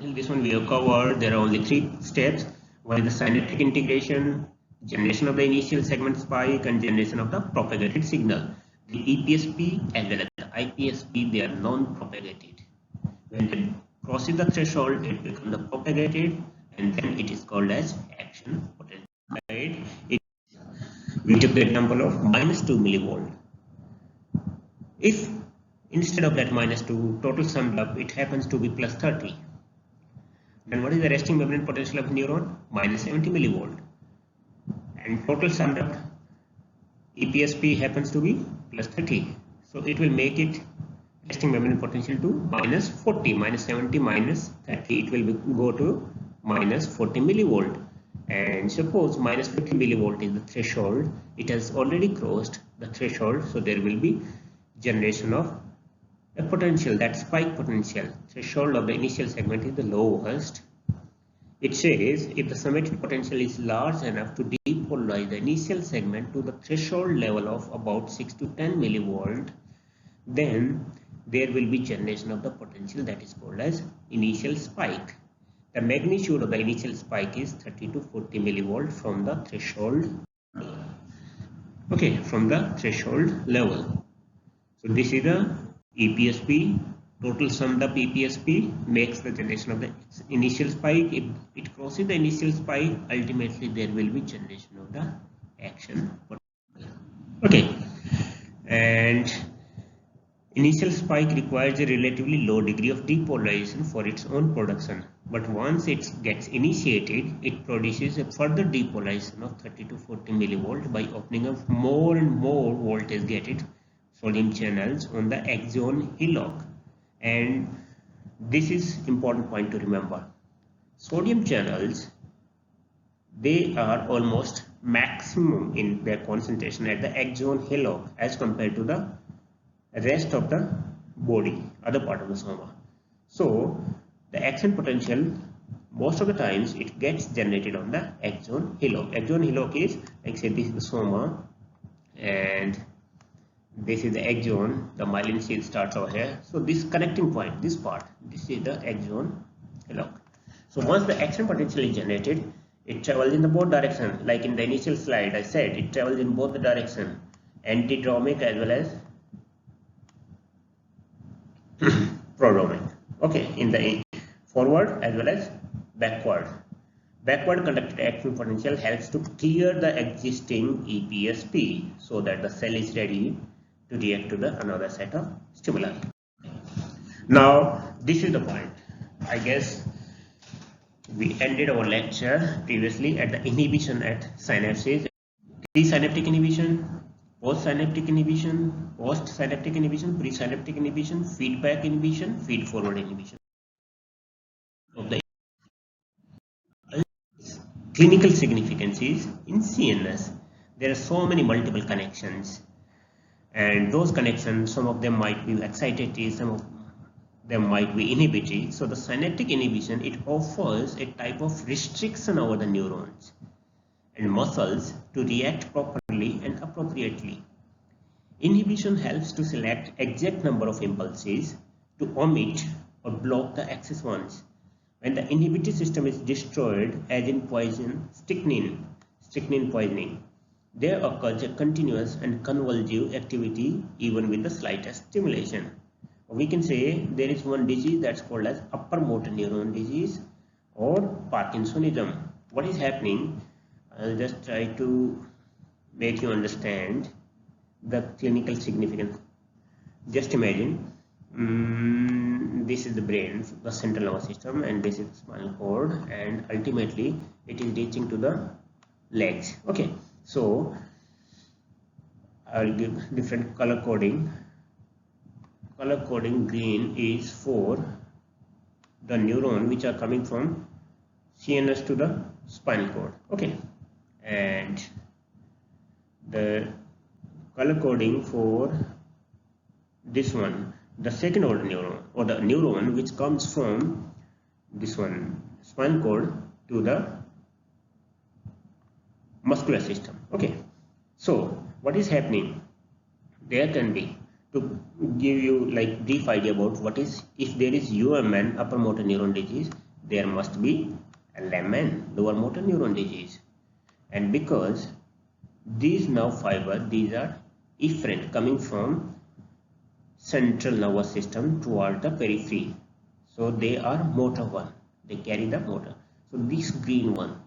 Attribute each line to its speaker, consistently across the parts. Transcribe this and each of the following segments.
Speaker 1: potential, this one we have covered. There are only 3 steps. One is the synaptic integration, generation of the initial segment spike, and generation of the propagated signal. The EPSP as well as the IPSP, they are non-propagated. When they crosses the threshold, it becomes the propagated, and then it is called as action potential. Right? We took the example of -2 millivolt. If instead of that -2 total summed up, it happens to be +30, then what is the resting membrane potential of neuron? -70 millivolt. And total summed up EPSP happens to be +30. So it will make it resting membrane potential to -40, -70 -30. It will go to -40 millivolt. And suppose -50 millivolt is the threshold. It has already crossed the threshold, so there will be generation of a potential, that spike potential. Threshold of the initial segment is the lowest. It says if the summated potential is large enough to depolarize the initial segment to the threshold level of about 6 to 10 millivolt, then there will be generation of the potential that is called as initial spike. The magnitude of the initial spike is 30 to 40 millivolt from the threshold. Okay, from the threshold level. So this is the EPSP. Total summed up EPSP makes the generation of the initial spike. If it crosses the initial spike, ultimately there will be generation of the action potential. Okay, and initial spike requires a relatively low degree of depolarization for its own production, but once it gets initiated, it produces a further depolarization of 30 to 40 millivolt by opening up more and more voltage gated sodium channels on the axon hillock. And this is important point to remember. Sodium channels, they are almost maximum in their concentration at the axon hillock as compared to the rest of the body, other part of the soma. So the action potential, most of the times it gets generated on the axon hillock. Axon hillock is, like say, this is the soma and this is the axon. The myelin sheath starts over here. So this connecting point, this part, this is the axon hillock. So once the action potential is generated, it travels in the both direction. Like in the initial slide I said, it travels in both the direction, antidromic as well as prodromic. Okay, in the forward as well as backward. Backward conducted action potential helps to clear the existing EPSP so that the cell is ready to react to the another set of stimuli. Now this is the point. I guess we ended our lecture previously at the inhibition at synapses. Presynaptic inhibition, postsynaptic inhibition, postsynaptic inhibition, presynaptic inhibition, feedback inhibition, feed-forward inhibition. Of the clinical significances in CNS, there are so many multiple connections, and those connections, some of them might be excitatory, some of them might be inhibitory. So the synaptic inhibition, it offers a type of restriction over the neurons and muscles to react properly and appropriately. Inhibition helps to select exact number of impulses to omit or block the excess ones. When the inhibitory system is destroyed, as in strychnine poisoning, there occurs a continuous and convulsive activity even with the slightest stimulation. We can say there is one disease that's called as upper motor neuron disease or Parkinsonism. What is happening? I'll just try to make you understand the clinical significance. Just imagine this is the brain, the central nervous system, and this is the spinal cord, and ultimately it is reaching to the legs. Okay, so I'll give different color coding. Color coding: green is for the neuron which are coming from CNS to the spinal cord. Okay, and the color coding for this one, the second order neuron, or the neuron which comes from this one, spinal cord, to the muscular system. Okay, so what is happening? There can be, to give you like brief idea about what is, if there is UMN, upper motor neuron disease, there must be LMN, lower motor neuron disease. And because these nerve fibers, these are efferent coming from central nervous system toward the periphery. So they are motor one. They carry the motor. So this green one,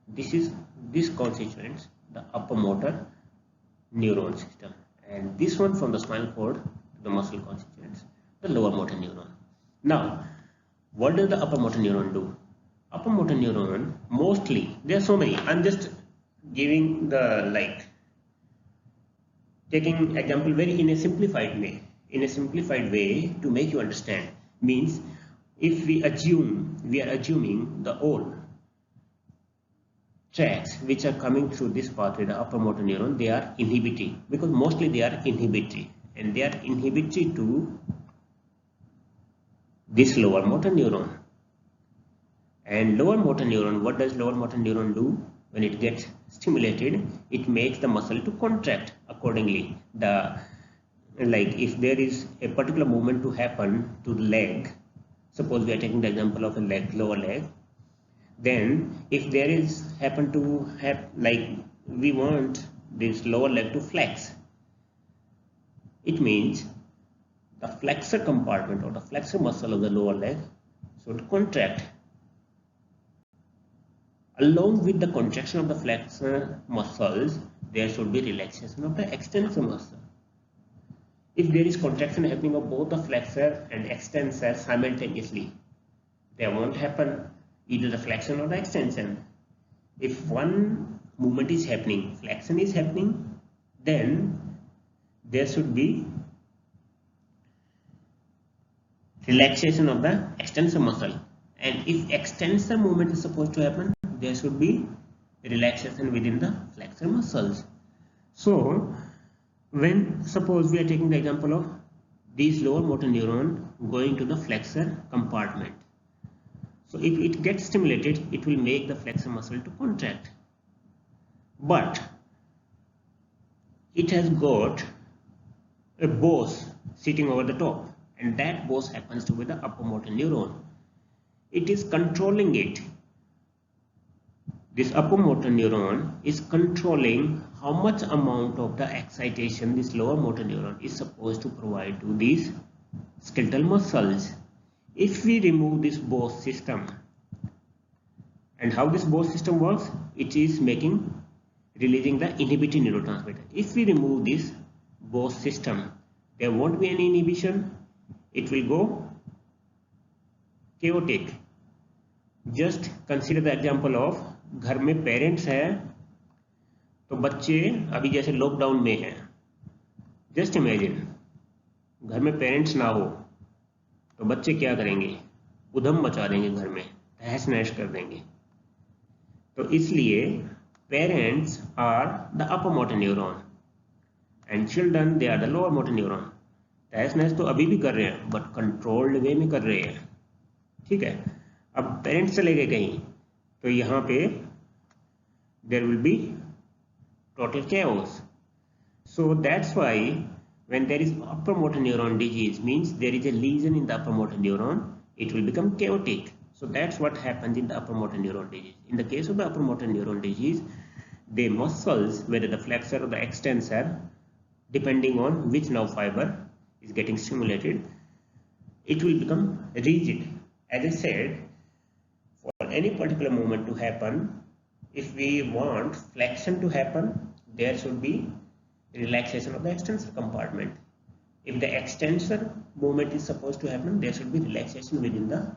Speaker 1: this constituents the upper motor neuron system, and this one from the spinal cord to the muscle constituents the lower motor neuron. Now, what does the upper motor neuron do? Upper motor neuron, mostly, there are so many. I'm just giving the taking example very in a simplified way to make you understand. Means if we are assuming the old tracks which are coming through this pathway, the upper motor neuron, they are inhibitory, because mostly they are inhibitory, and they are inhibitory to this lower motor neuron. And lower motor neuron, what does lower motor neuron do? When it gets stimulated, it makes the muscle to contract accordingly. If there is a particular movement to happen to the leg, suppose we are taking the example of a leg, lower leg, then if there is we want this lower leg to flex, it means the flexor compartment or the flexor muscle of the lower leg should contract. Along with the contraction of the flexor muscles, there should be relaxation of the extensor muscle. If there is contraction happening of both the flexor and extensor simultaneously, there won't happen either the flexion or the extension. If one movement is happening, flexion is happening, then there should be relaxation of the extensor muscle. And if extensor movement is supposed to happen, there should be relaxation within the flexor muscles. So when suppose we are taking the example of these lower motor neuron going to the flexor compartment, so if it gets stimulated, it will make the flexor muscle to contract, but it has got a boss sitting over the top, and that boss happens to be the upper motor neuron. It is controlling it. This upper motor neuron is controlling how much amount of the excitation this lower motor neuron is supposed to provide to these skeletal muscles. If we remove this boss system, and how this boss system works, it is releasing the inhibitory neurotransmitter. If we remove this boss system, there won't be any inhibition. It will go chaotic. Just consider the example of घर में parents हैं तो बच्चे अभी जैसे lockdown में हैं. Just imagine घर में पेरेंट्स ना हो तो बच्चे क्या करेंगे? उधम मचा देंगे, घर में तहस नहस कर देंगे. तो इसलिए parents are the upper motor neuron and children they are the lower motor neuron. तहस नहस तो अभी भी कर रहे हैं बट कंट्रोल्ड वे में कर रहे हैं. ठीक है. अब पेरेंट्स चले गए कहीं तो यहाँ पे there will be total chaos. So that's why when there is upper motor neuron disease, means there is a lesion in the upper motor neuron, it will become chaotic. So that's what happens in the upper motor neuron disease. In the case of the upper motor neuron disease, the muscles, whether the flexor or the extensor, depending on which nerve fiber is getting stimulated, it will become rigid. As I said, for any particular movement to happen, if we want flexion to happen, there should be relaxation of the extensor compartment. If the extensor movement is supposed to happen, there should be relaxation within the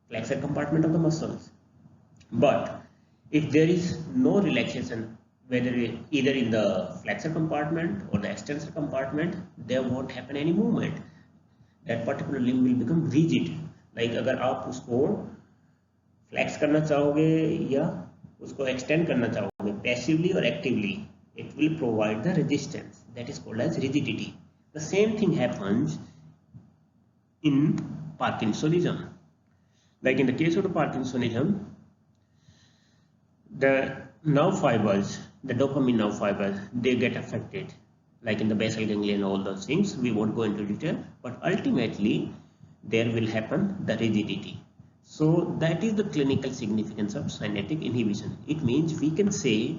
Speaker 1: flexor compartment of the muscles. But if there is no relaxation, whether either in the flexor compartment or the extensor compartment, there won't happen any movement. That particular limb will become rigid. Like अगर आप उसको flex करना चाहोगे या उसको extend करना चाहोगे passively और actively, it will provide the resistance that is called as rigidity. The same thing happens in Parkinsonism. Like in the case of the Parkinsonism, the nerve fibers, the dopamine nerve fibers, they get affected, like in the basal ganglia and all those things. We won't go into detail, but ultimately there will happen the rigidity. So that is the clinical significance of synaptic inhibition. It means we can say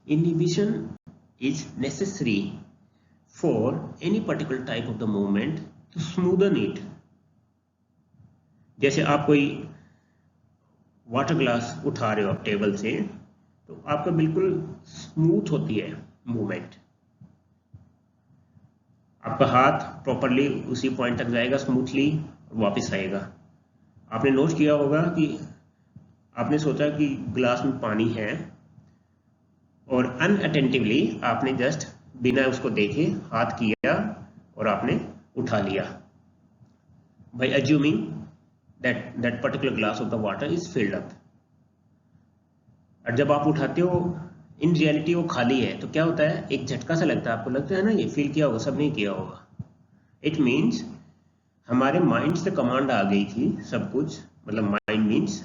Speaker 1: inhibition is necessary for any particular type of the movement to smoothen it. जैसे आप कोई water glass उठा रहे हो आप table से, तो आपका बिल्कुल स्मूथ होती है मूवमेंट, आपका हाथ प्रॉपरली उसी पॉइंट तक जाएगा स्मूथली और वापस आएगा। आपने नोट किया होगा कि आपने सोचा कि ग्लास में पानी है और अनअटेंटिवली आपने जस्ट बिना उसको देखे हाथ किया और आपने उठा लिया, by assuming that particular glass of the water is filled up। और जब आप उठाते हो इन रियलिटी वो खाली है, तो क्या होता है, एक झटका सा लगता है, आपको लगता है ना, ये फील किया होगा, सब नहीं किया होगा। इट मीन्स हमारे माइंड से कमांड आ गई थी सब कुछ, मतलब mind means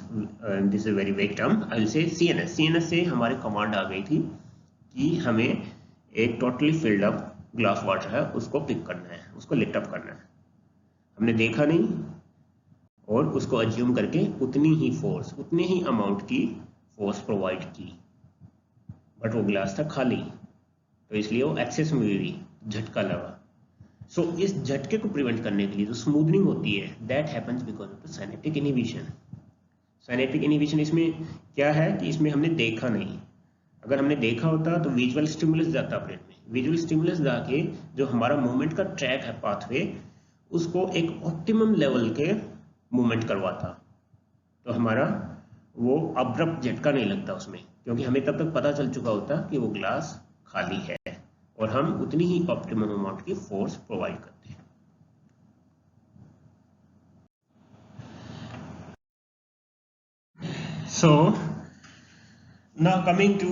Speaker 1: this is very vague term, I will say CNS से हमारे कमांड आ गई थी कि हमें एक totally filled up glass water है उसको पिक करना है, उसको लिफ्ट अप करना है। हमने देखा नहीं और उसको अज्यूम करके उतनी ही फोर्स, उतने ही अमाउंट की फोर्स प्रोवाइड की, बट वो ग्लास था खाली, तो इसलिए वो एक्सेस में भी झटका लगा। सो इस झटके को प्रिवेंट करने के लिए जो स्मूथनिंग होती है, that happens because of the synaptic inhibition. Synaptic inhibition इसमें क्या है कि इसमें हमने देखा नहीं, अगर हमने देखा होता तो विजुअल स्टिमुलस जाता ब्रेन में, विजुअल स्टिमुलस जाके जो हमारा मूवमेंट का ट्रैक है, पाथवे, उसको एक ऑप्टिमम लेवल के मूवमेंट करवाता, तो हमारा वो अब्रप्ट झटका नहीं लगता उसमें, क्योंकि हमें तब तक पता चल चुका होता कि वो ग्लास खाली है और हम उतनी ही ऑप्टिमम अमाउंट की फोर्स प्रोवाइड करते हैं। So now coming to